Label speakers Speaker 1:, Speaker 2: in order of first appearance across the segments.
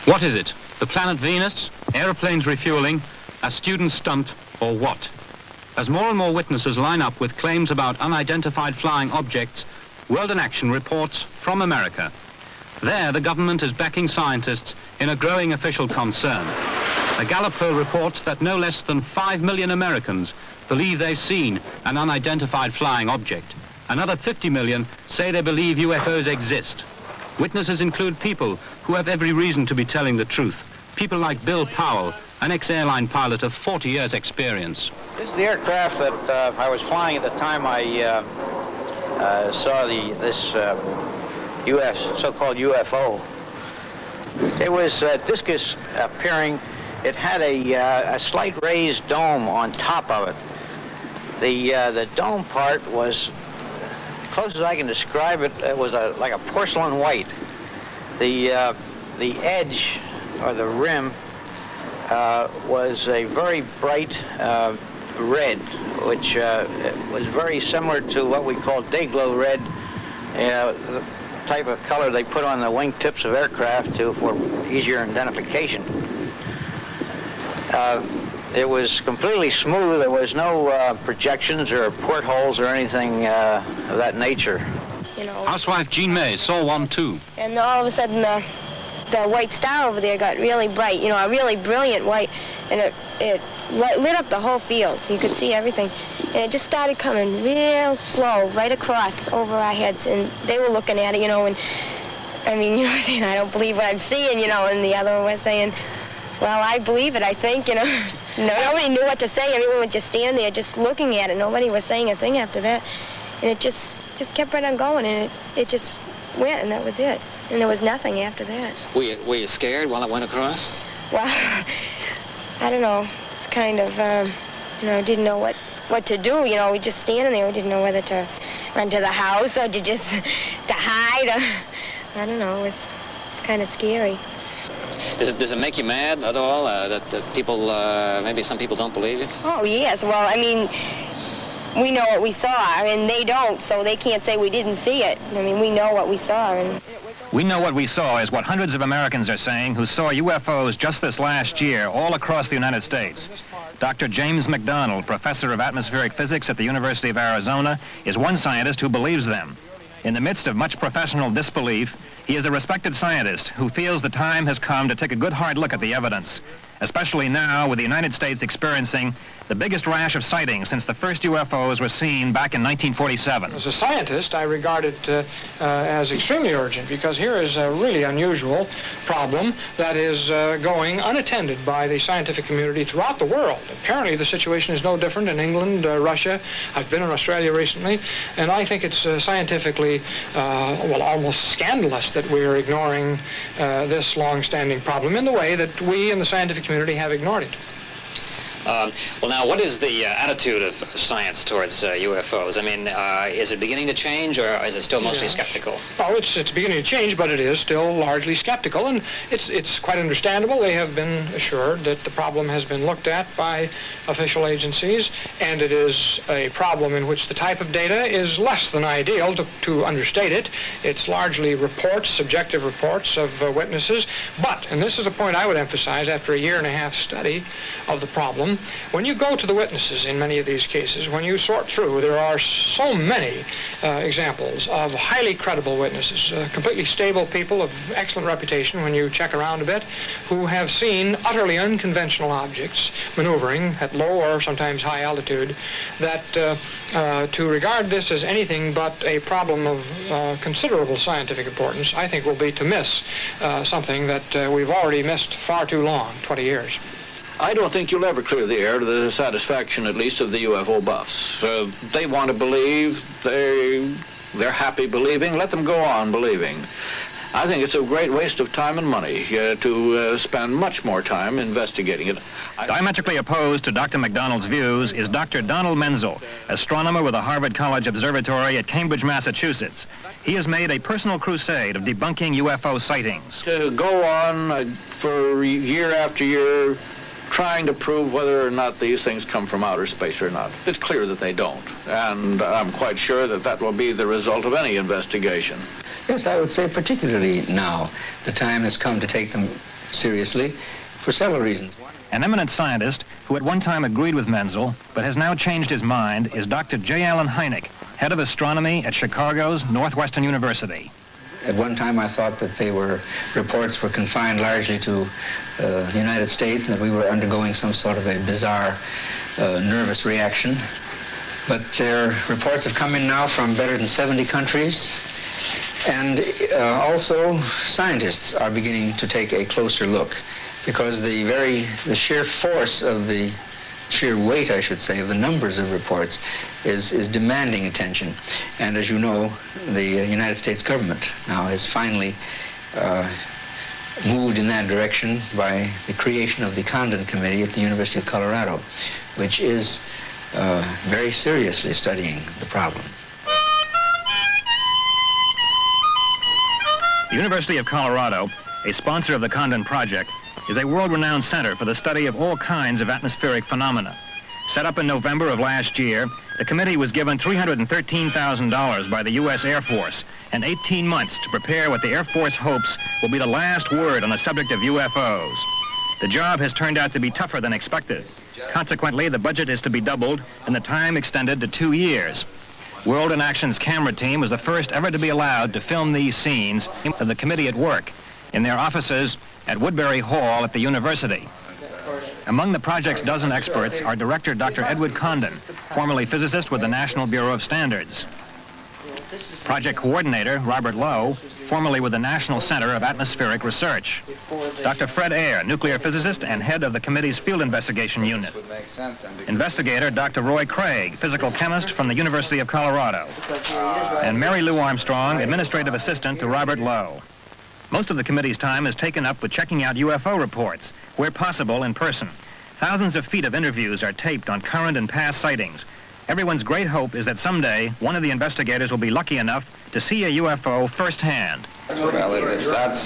Speaker 1: What is it? The planet Venus? Aeroplanes refueling? A student stunt? Or what? As more and more witnesses line up with claims about unidentified flying objects, World in Action reports from America. There, the government is backing scientists in a growing official concern. The Gallup poll reports that no less than 5 million Americans believe they've seen an unidentified flying object. Another 50 million say they believe UFOs exist. Witnesses include people who have every reason to be telling the truth. People like Bill Powell, an ex-airline pilot of 40 years' experience.
Speaker 2: This is the aircraft that I was flying at the time I saw this so-called UFO. It was discus appearing. It had a slight raised dome on top of it. The dome part was, close as I can describe it, it was like a porcelain white. The edge, or the rim, was a very bright red, which was very similar to what we call day-glow red, the type of color they put on the wingtips of aircraft for easier identification. It was completely smooth. There was no projections or portholes or anything of that nature.
Speaker 3: You know,
Speaker 1: Housewife Jean May saw one too.
Speaker 3: And all of a sudden the white star over there got really bright, you know, a really brilliant white, and it lit up the whole field. You could see everything. And it just started coming real slow right across over our heads, and they were looking at it, you know, and I mean, you know, saying, I don't believe what I'm seeing, you know, and the other one was saying, well, I believe it, I think, you know. Nobody knew what to say. Everyone would just stand there just looking at it. Nobody was saying a thing after that. And it just kept right on going, and it just went, and that was it. And there was nothing after that.
Speaker 4: Were you scared while it went across?
Speaker 3: Well, I don't know. It's kind of, you know, didn't know what to do. You know, we just standing there. We didn't know whether to run to the house or to just to hide. I don't know. It's kind of scary.
Speaker 4: Does it make you mad at all that people, maybe some people don't believe you?
Speaker 3: Oh, yes. Well, I mean, we know what we saw, and they don't, so they can't say we didn't see it. I mean, we know what we saw. And
Speaker 5: we know what we saw is what hundreds of Americans are saying who saw UFOs just this last year all across the United States. Dr. James McDonald, professor of atmospheric physics at the University of Arizona, is one scientist who believes them. In the midst of much professional disbelief, he is a respected scientist who feels the time has come to take a good hard look at the evidence, especially now with the United States experiencing the biggest rash of sightings since the first UFOs were seen back in 1947.
Speaker 6: As a scientist, I regard it as extremely urgent, because here is a really unusual problem that is going unattended by the scientific community throughout the world. Apparently the situation is no different in England, Russia. I've been in Australia recently, and I think it's scientifically, well, almost scandalous that we're ignoring this long-standing problem in the way that we in the scientific community have ignored it.
Speaker 4: Well, now, what is the attitude of science towards UFOs? I mean, is it beginning to change, or is it still mostly skeptical?
Speaker 6: Oh, it's beginning to change, but it is still largely skeptical, and it's quite understandable. They have been assured that the problem has been looked at by official agencies, and it is a problem in which the type of data is less than ideal, to understate it. It's largely reports, subjective reports of witnesses, but, and this is a point I would emphasize after a year-and-a-half study of the problem, when you go to the witnesses in many of these cases, when you sort through, there are so many examples of highly credible witnesses, completely stable people of excellent reputation when you check around a bit, who have seen utterly unconventional objects maneuvering at low or sometimes high altitude, that to regard this as anything but a problem of considerable scientific importance, I think will be to miss something that we've already missed far too long, 20 years.
Speaker 7: I don't think you'll ever clear the air to the satisfaction, at least, of the UFO buffs. They want to believe. They're happy believing. Let them go on believing. I think it's a great waste of time and money to spend much more time investigating it.
Speaker 5: Diametrically opposed to Dr. McDonald's views is Dr. Donald Menzel, astronomer with the Harvard College Observatory at Cambridge, Massachusetts. He has made a personal crusade of debunking UFO sightings.
Speaker 7: To go on for year after year, trying to prove whether or not these things come from outer space or not. It's clear that they don't, and I'm quite sure that that will be the result of any investigation.
Speaker 8: Yes, I would say particularly now, the time has come to take them seriously for several reasons.
Speaker 5: An eminent scientist who at one time agreed with Menzel but has now changed his mind is Dr. J. Allen Hynek, head of astronomy at Chicago's Northwestern University.
Speaker 8: At one time I thought that reports were confined largely to the United States and that we were undergoing some sort of a bizarre nervous reaction. But their reports have come in now from better than 70 countries. And also scientists are beginning to take a closer look, because the sheer force of the sheer weight, I should say, of the numbers of reports is demanding attention. And as you know, the United States government now has finally moved in that direction by the creation of the Condon Committee at the University of Colorado, which is very seriously studying the problem.
Speaker 5: The University of Colorado, a sponsor of the Condon Project, is a world-renowned center for the study of all kinds of atmospheric phenomena. Set up in November of last year, the committee was given $313,000 by the U.S. Air Force and 18 months to prepare what the Air Force hopes will be the last word on the subject of UFOs. The job has turned out to be tougher than expected. Consequently, the budget is to be doubled and the time extended to 2 years. World in Action's camera team was the first ever to be allowed to film these scenes of the committee at work in their offices at Woodbury Hall at the university. Among the project's dozen experts are Director Dr. Edward Condon, formerly physicist with the National Bureau of Standards. Project Coordinator Robert Lowe, formerly with the National Center of Atmospheric Research. Dr. Fred Ayer, nuclear physicist and head of the committee's Field Investigation Unit. Investigator Dr. Roy Craig, physical chemist from the University of Colorado. And Mary Lou Armstrong, administrative assistant to Robert Lowe. Most of the committee's time is taken up with checking out UFO reports, where possible in person. Thousands of feet of interviews are taped on current and past sightings. Everyone's great hope is that someday one of the investigators will be lucky enough to see a UFO firsthand.
Speaker 9: Well, that's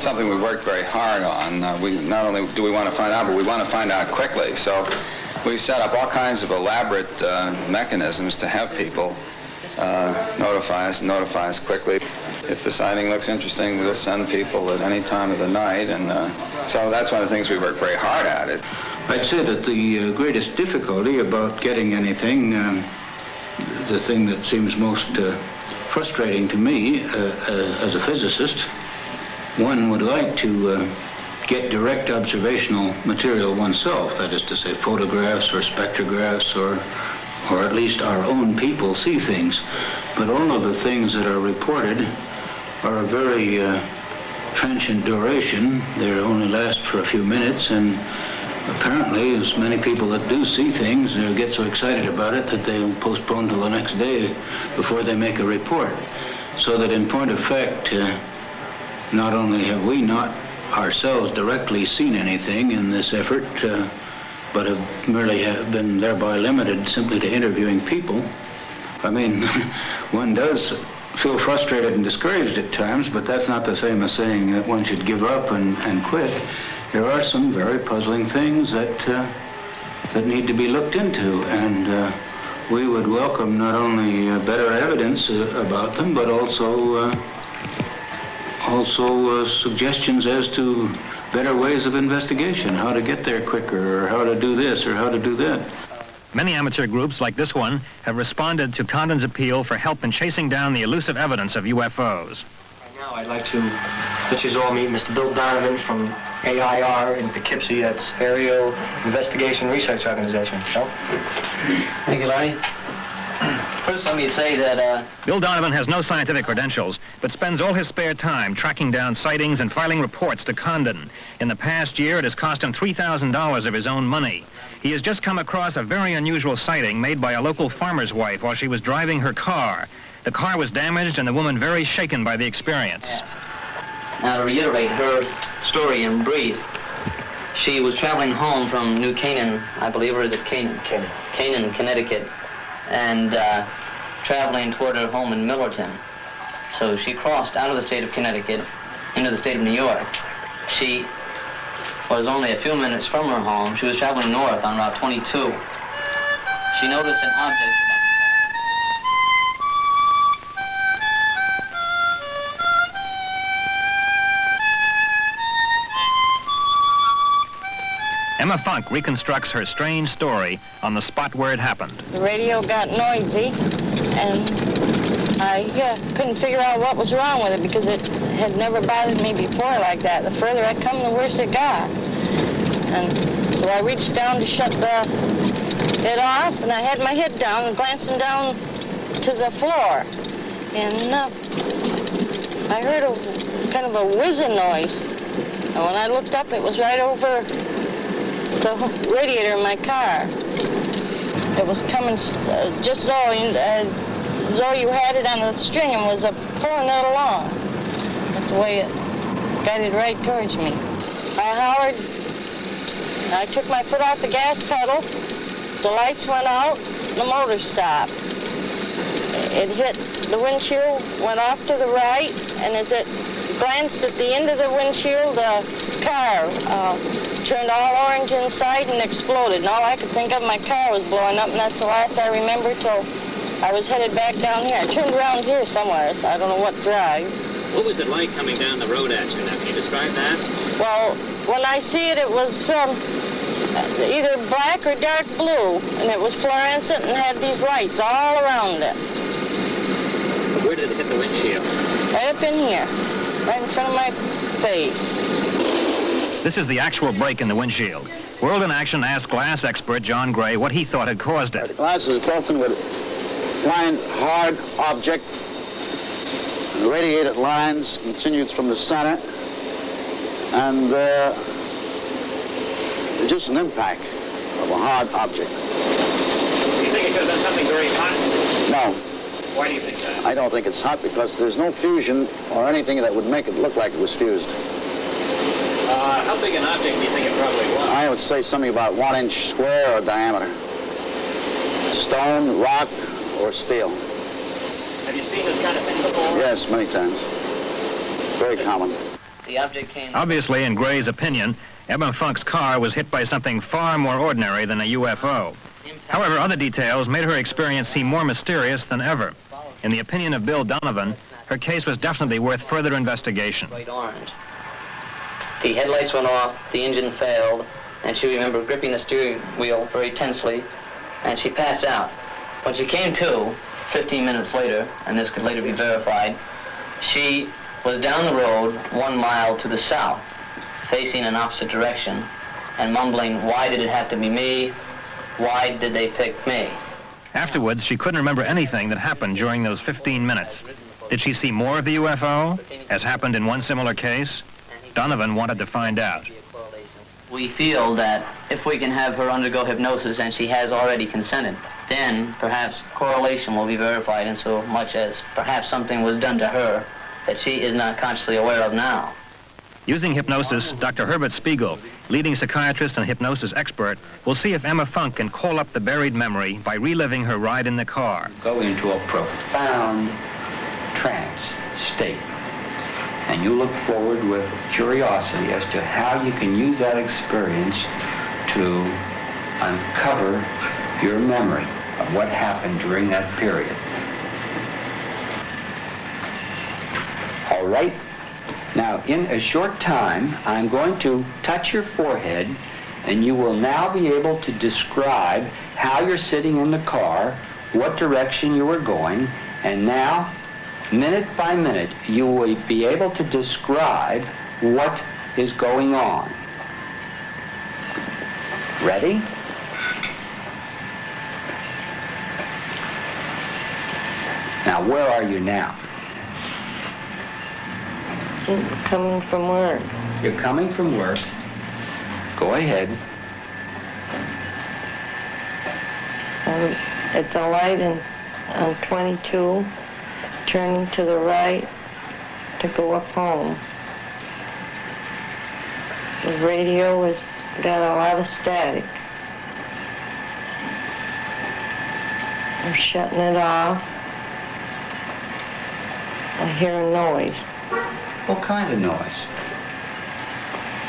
Speaker 9: something we worked very hard on. We not only do we want to find out, but we want to find out quickly. So we set up all kinds of elaborate mechanisms to have people notify us quickly. If the sighting looks interesting, we'll send people at any time of the night, and so that's one of the things we work very hard at.
Speaker 10: I'd say that the greatest difficulty about getting anything, the thing that seems most frustrating to me as a physicist, one would like to get direct observational material oneself, that is to say photographs or spectrographs or at least our own people see things. But all of the things that are reported are a very transient duration. They only last for a few minutes, and apparently as many people that do see things get so excited about it that they postpone till the next day before they make a report. So that in point of fact, not only have we not ourselves directly seen anything in this effort, but have merely been thereby limited simply to interviewing people. I mean, one does feel frustrated and discouraged at times, but that's not the same as saying that one should give up and quit. There are some very puzzling things that need to be looked into, and we would welcome not only better evidence about them, but also suggestions as to better ways of investigation, how to get there quicker, or how to do this, or how to do that.
Speaker 5: Many amateur groups like this one have responded to Condon's appeal for help in chasing down the elusive evidence of UFOs.
Speaker 11: Right now I'd like to let you all meet Mr. Bill Donovan from AIR in Poughkeepsie. That's Aerial Investigation Research Organization. So, thank you, Larry. First, let me say that
Speaker 5: Bill Donovan has no scientific credentials, but spends all his spare time tracking down sightings and filing reports to Condon. In the past year, it has cost him $3,000 of his own money. He has just come across a very unusual sighting made by a local farmer's wife while she was driving her car. The car was damaged and the woman very shaken by the experience.
Speaker 12: Now, to reiterate her story in brief, she was traveling home from New Canaan, I believe, or is it Canaan? Canaan, Connecticut, and traveling toward her home in Millerton. So she crossed out of the state of Connecticut into the state of New York. She was only a few minutes from her home. She was traveling north on Route 22. She noticed an object.
Speaker 5: Emma Funk reconstructs her strange story on the spot where it happened.
Speaker 13: The radio got noisy, and I couldn't figure out what was wrong with it because it had never bothered me before like that. The further I come, the worse it got. And so I reached down to shut it off, and I had my head down and glancing down to the floor. And I heard a kind of a whizzing noise. And when I looked up, it was right over the radiator in my car. It was coming just though you had it on a string and was pulling it along. That's the way it guided right towards me. I hollered. I took my foot off the gas pedal. The lights went out. The motor stopped. It hit the windshield, went off to the right, and as it glanced at the end of the windshield, the car turned all orange inside and exploded. And all I could think of, my car was blowing up, and that's the last I remember till I was headed back down here. I turned around here somewhere, so I don't know what drive.
Speaker 4: What was it like coming down the road at you? Now, can you describe that?
Speaker 13: Well, when I see it, it was either black or dark blue, and it was fluorescent and had these lights all around it.
Speaker 4: Where did it hit the windshield?
Speaker 13: Right up in here, right in front of my face.
Speaker 5: This is the actual break in the windshield. World in Action asked glass expert John Gray what he thought had caused it.
Speaker 14: The glass is broken with fine, hard object. The radiated lines continued from the center, and just an impact of a hard object.
Speaker 4: Do you think it could have been something very hot?
Speaker 14: No.
Speaker 4: Why do you think that?
Speaker 14: I don't think it's hot because there's no fusion or anything that would make it look like it was fused.
Speaker 4: How big an object do you think it probably was?
Speaker 14: I would say something about 1 inch square or diameter. Stone, rock, or steel.
Speaker 4: Have you seen this kind of thing before?
Speaker 14: Yes, many times. Very common.
Speaker 12: The object came...
Speaker 5: Obviously, in Gray's opinion, Emma Funk's car was hit by something far more ordinary than a UFO. However, other details made her experience seem more mysterious than ever. In the opinion of Bill Donovan, her case was definitely worth further investigation.
Speaker 12: Bright orange. The headlights went off, the engine failed, and she remembered gripping the steering wheel very tensely, and she passed out. When she came to, 15 minutes later, and this could later be verified, she was down the road 1 mile to the south, facing an opposite direction, and mumbling, "Why did it have to be me? Why did they pick me?"
Speaker 5: Afterwards, she couldn't remember anything that happened during those 15 minutes. Did she see more of the UFO, as happened in one similar case? Donovan wanted to find out.
Speaker 12: We feel that if we can have her undergo hypnosis, and she has already consented, then perhaps correlation will be verified in so much as perhaps something was done to her that she is not consciously aware of now.
Speaker 5: Using hypnosis, Dr. Herbert Spiegel, leading psychiatrist and hypnosis expert, will see if Emma Funk can call up the buried memory by reliving her ride in the car.
Speaker 15: Go into a profound trance state, and you look forward with curiosity as to how you can use that experience to uncover your memory of what happened during that period. All right? Now, in a short time, I'm going to touch your forehead, and you will now be able to describe how you're sitting in the car, what direction you were going, and now, minute by minute, you will be able to describe what is going on. Ready? Now, where are you now?
Speaker 13: Coming from work.
Speaker 15: You're coming from work. Go ahead.
Speaker 13: At the light on 22, turning to the right to go up home. The radio has got a lot of static. I'm shutting it off. I hear a noise.
Speaker 15: What kind of noise?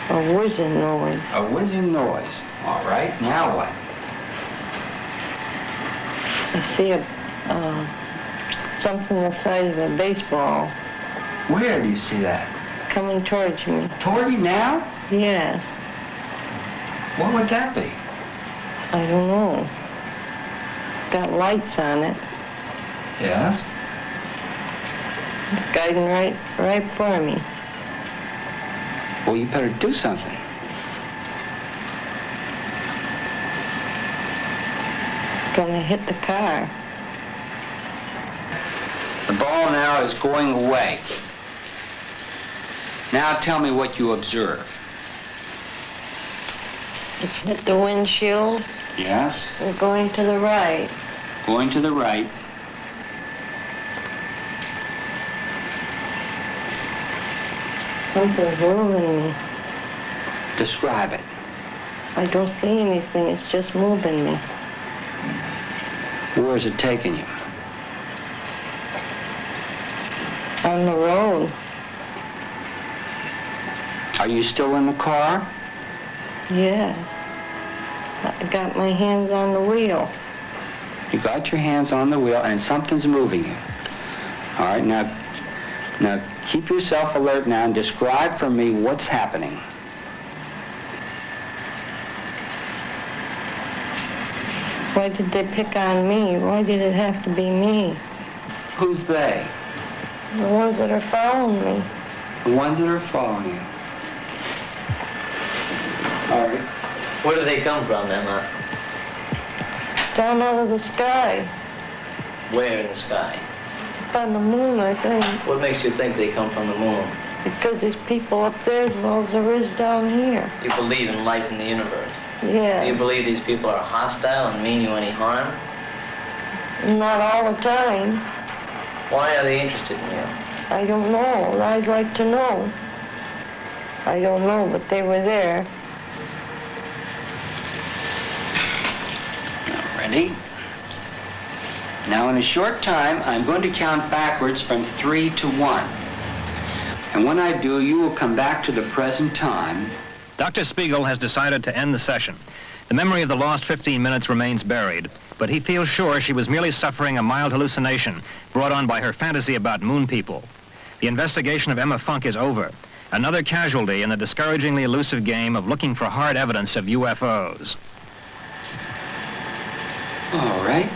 Speaker 13: A whizzing noise.
Speaker 15: A whizzing noise. All right, now what?
Speaker 13: I see something the size of a baseball.
Speaker 15: Where do you see that?
Speaker 13: Coming towards me.
Speaker 15: Toward you now?
Speaker 13: Yes.
Speaker 15: What would that be?
Speaker 13: I don't know. Got lights on it.
Speaker 15: Yes?
Speaker 13: It's guiding right for me.
Speaker 15: Well, you better do something.
Speaker 13: Gonna hit the car.
Speaker 15: The ball now is going away. Now tell me what you observe.
Speaker 13: It's hit the windshield.
Speaker 15: Yes?
Speaker 13: We're going to the right.
Speaker 15: Going to the right.
Speaker 13: Something's moving me.
Speaker 15: Describe it.
Speaker 13: I don't see anything. It's just moving me.
Speaker 15: Where is it taking you?
Speaker 13: On the road.
Speaker 15: Are you still in the car?
Speaker 13: Yes. I got my hands on the wheel.
Speaker 15: You got your hands on the wheel and something's moving you. All right, now keep yourself alert now and describe for me what's happening.
Speaker 13: Why did they pick on me? Why did it have to be me?
Speaker 15: Who's they?
Speaker 13: The ones that are following me.
Speaker 15: The ones that are following you. All right.
Speaker 12: Where do they come from, Emma?
Speaker 13: Down out of the sky.
Speaker 12: Where in the sky?
Speaker 13: Up on the moon, I think.
Speaker 12: What makes you think they come from the moon?
Speaker 13: Because there's people up there as well as there is down here.
Speaker 12: You believe in life in the universe?
Speaker 13: Yeah.
Speaker 12: Do you believe these people are hostile and mean you any harm?
Speaker 13: Not all the time.
Speaker 12: Why are they interested in you?
Speaker 13: I don't know. I'd like to know. I don't know, but they were there.
Speaker 15: Ready? Now in a short time, I'm going to count backwards from 3 to 1. And when I do, you will come back to the present time.
Speaker 5: Dr. Spiegel has decided to end the session. The memory of the lost 15 minutes remains buried, but he feels sure she was merely suffering a mild hallucination brought on by her fantasy about moon people. The investigation of Emma Funk is over. Another casualty in the discouragingly elusive game of looking for hard evidence of UFOs.
Speaker 15: All right.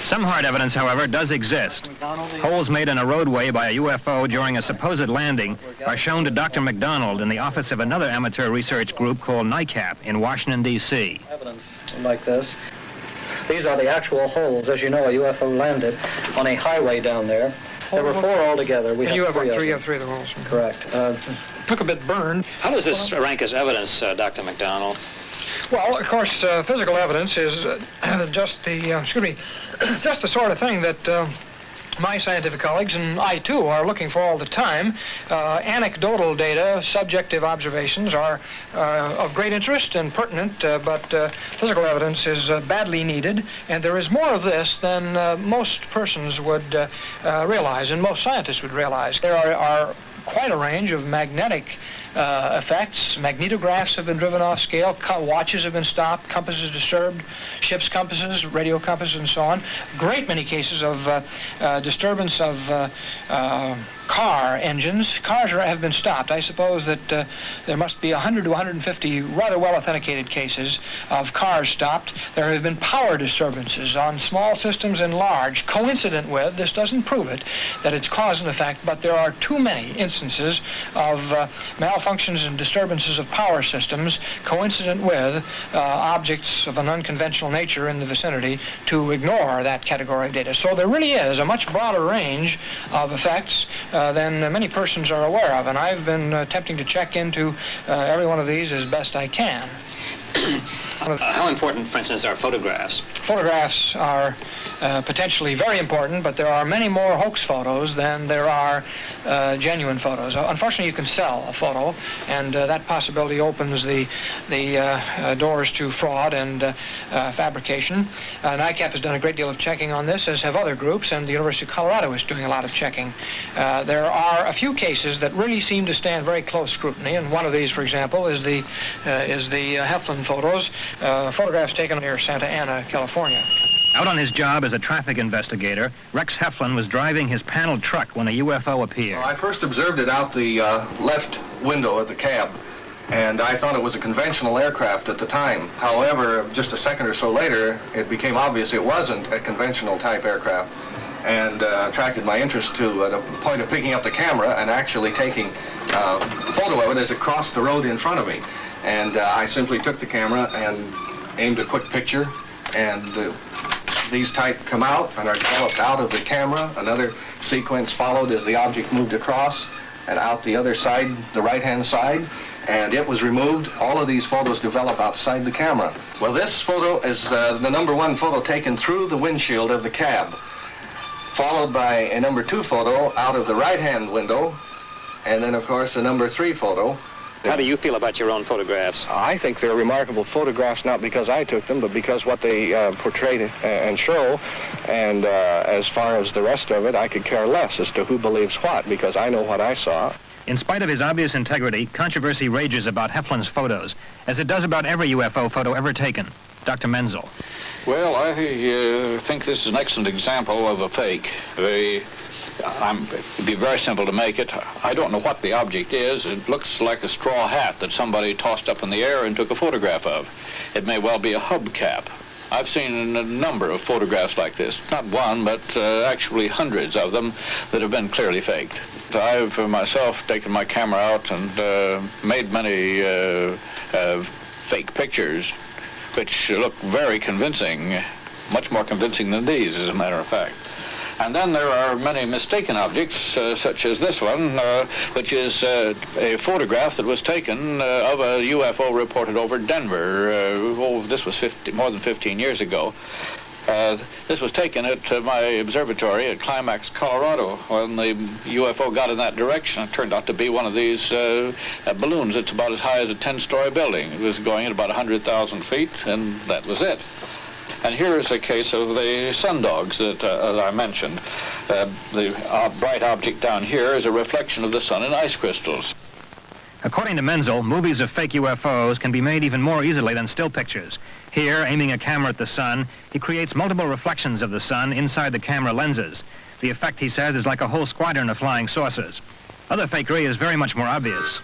Speaker 5: Some hard evidence, however, does exist. Holes made in a roadway by a UFO during a supposed landing are shown to Dr. McDonald in the office of another amateur research group called NICAP in Washington, D.C.
Speaker 16: Evidence like this. These are the actual holes. As you know, a UFO landed on a highway down there. There were 4 altogether. We have
Speaker 6: you have
Speaker 16: three
Speaker 6: of the holes.
Speaker 16: Correct.
Speaker 6: Took a bit burned.
Speaker 4: How does this rank as evidence, Dr. McDonald?
Speaker 6: Well, of course, physical evidence is just the sort of thing that my scientific colleagues and I, too, are looking for all the time. Anecdotal data, subjective observations are of great interest and pertinent, but physical evidence is badly needed, and there is more of this than most persons would realize, and most scientists would realize. There are quite a range of magnetic effects. Magnetographs have been driven off scale, watches have been stopped, compasses disturbed, ship's compasses, radio compasses, and so on. Great many cases of disturbance of car engines. Cars have been stopped. I suppose that there must be 100 to 150 rather well-authenticated cases of cars stopped. There have been power disturbances on small systems and large, coincident with, this doesn't prove it, that it's cause and effect, but there are too many instances of malfunctions and disturbances of power systems coincident with objects of an unconventional nature in the vicinity to ignore that category of data. So there really is a much broader range of effects than many persons are aware of, and I've been attempting to check into every one of these as best I can.
Speaker 4: How important, for instance, are photographs?
Speaker 6: Photographs are potentially very important, but there are many more hoax photos than there are genuine photos. Unfortunately, you can sell a photo, and that possibility opens the doors to fraud and fabrication. NICAP has done a great deal of checking on this, as have other groups, and the University of Colorado is doing a lot of checking. There are a few cases that really seem to stand very close scrutiny, and one of these, for example, is the Heflin photos, photographs taken near Santa Ana, California.
Speaker 5: Out on his job as a traffic investigator, Rex Heflin was driving his paneled truck when a UFO appeared.
Speaker 17: I first observed it out the left window of the cab. And I thought it was a conventional aircraft at the time. However, just a second or so later, it became obvious it wasn't a conventional type aircraft, and attracted my interest to the point of picking up the camera and actually taking a photo of it as it crossed the road in front of me. And I simply took the camera and aimed a quick picture, and these type come out and are developed out of the camera. Another sequence followed as the object moved across and out the other side, the right-hand side, and it was removed. All of these photos develop outside the camera. Well, this photo is the #1 photo taken through the windshield of the cab, followed by a #2 photo out of the right-hand window, and then, of course, the #3 photo.
Speaker 4: How do you feel about your own photographs?
Speaker 18: I think they're remarkable photographs, not because I took them, but because what they portray and show. And as far as the rest of it, I could care less as to who believes what, because I know what I saw.
Speaker 5: In spite of his obvious integrity, controversy rages about Heflin's photos, as it does about every UFO photo ever taken. Dr. Menzel.
Speaker 7: Well, I think this is an excellent example of a fake. It'd be very simple to make it. I don't know what the object is. It looks like a straw hat that somebody tossed up in the air and took a photograph of. It may well be a hubcap. I've seen a number of photographs like this. Not one, but actually hundreds of them that have been clearly faked. I've myself taken my camera out and made many fake pictures, which look very convincing, much more convincing than these, as a matter of fact. And then there are many mistaken objects, such as this one, which is a photograph that was taken of a UFO reported over Denver. This was more than 15 years ago. This was taken at my observatory at Climax, Colorado. When the UFO got in that direction, it turned out to be one of these balloons. It's about as high as a 10-story building. It was going at about 100,000 feet, and that was it. And here is a case of the sundogs that I mentioned. The bright object down here is a reflection of the sun in ice crystals.
Speaker 5: According to Menzel, movies of fake UFOs can be made even more easily than still pictures. Here, aiming a camera at the sun, he creates multiple reflections of the sun inside the camera lenses. The effect, he says, is like a whole squadron of flying saucers. Other fakery is very much more obvious.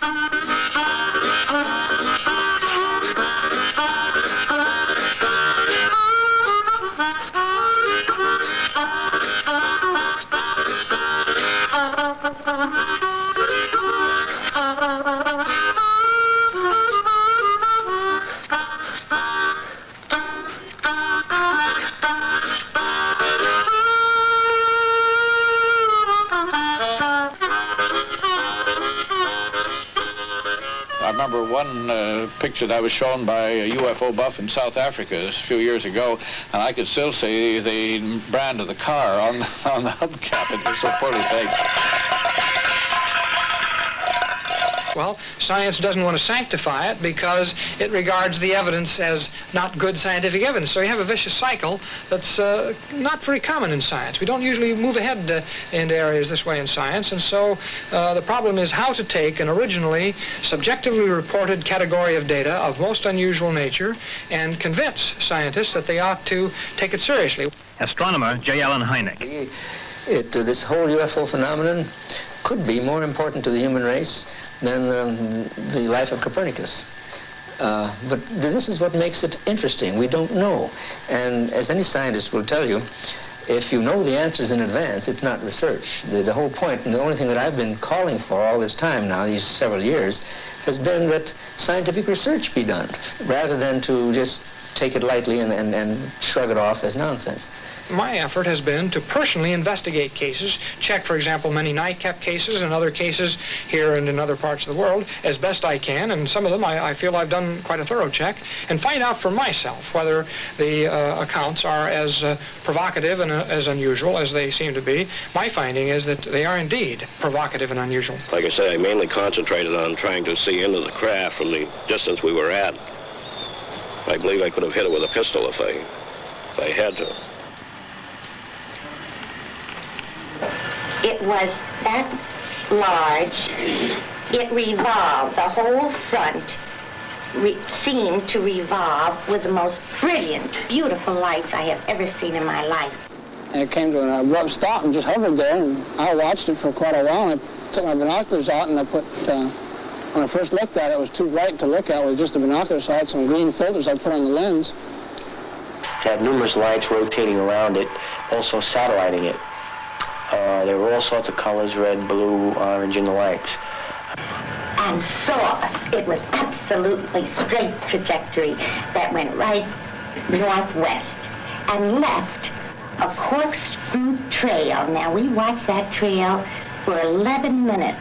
Speaker 7: I remember one picture that I was shown by a UFO buff in South Africa a few years ago, and I could still see the brand of the car on the hubcap. It was so poorly faked.
Speaker 6: Well, science doesn't want to sanctify it because it regards the evidence as not good scientific evidence. So you have a vicious cycle that's not very common in science. We don't usually move ahead into areas this way in science, and so the problem is how to take an originally subjectively reported category of data of most unusual nature and convince scientists that they ought to take it seriously.
Speaker 5: Astronomer J. Allen Hynek.
Speaker 8: This whole UFO phenomenon could be more important to the human race than the life of Copernicus. But this is what makes it interesting. We don't know. And as any scientist will tell you, if you know the answers in advance, it's not research. The whole point, and the only thing that I've been calling for all this time now, these several years, has been that scientific research be done, rather than to just take it lightly and shrug it off as nonsense.
Speaker 6: My effort has been to personally investigate cases, check, for example, many NICAP cases and other cases here and in other parts of the world as best I can, and some of them I feel I've done quite a thorough check, and find out for myself whether the accounts are as provocative and as unusual as they seem to be. My finding is that they are indeed provocative and unusual.
Speaker 19: Like I say, I mainly concentrated on trying to see into the craft from the distance we were at. I believe I could have hit it with a pistol if I had to.
Speaker 20: It was that large. It revolved. The whole front seemed to revolve with the most brilliant, beautiful lights I have ever seen in my life.
Speaker 21: And it came to an abrupt stop and just hovered there, and I watched it for quite a while. I took my binoculars out and I put When I first looked at it, it was too bright to look at with just the binoculars, so I had some green filters I put on the lens.
Speaker 11: It had numerous lights rotating around it, also satelliting it. There were all sorts of colors, red, blue, orange, and the likes.
Speaker 20: And saw us. It was absolutely straight trajectory that went right northwest and left a corkscrew trail. Now, we watched that trail for 11 minutes.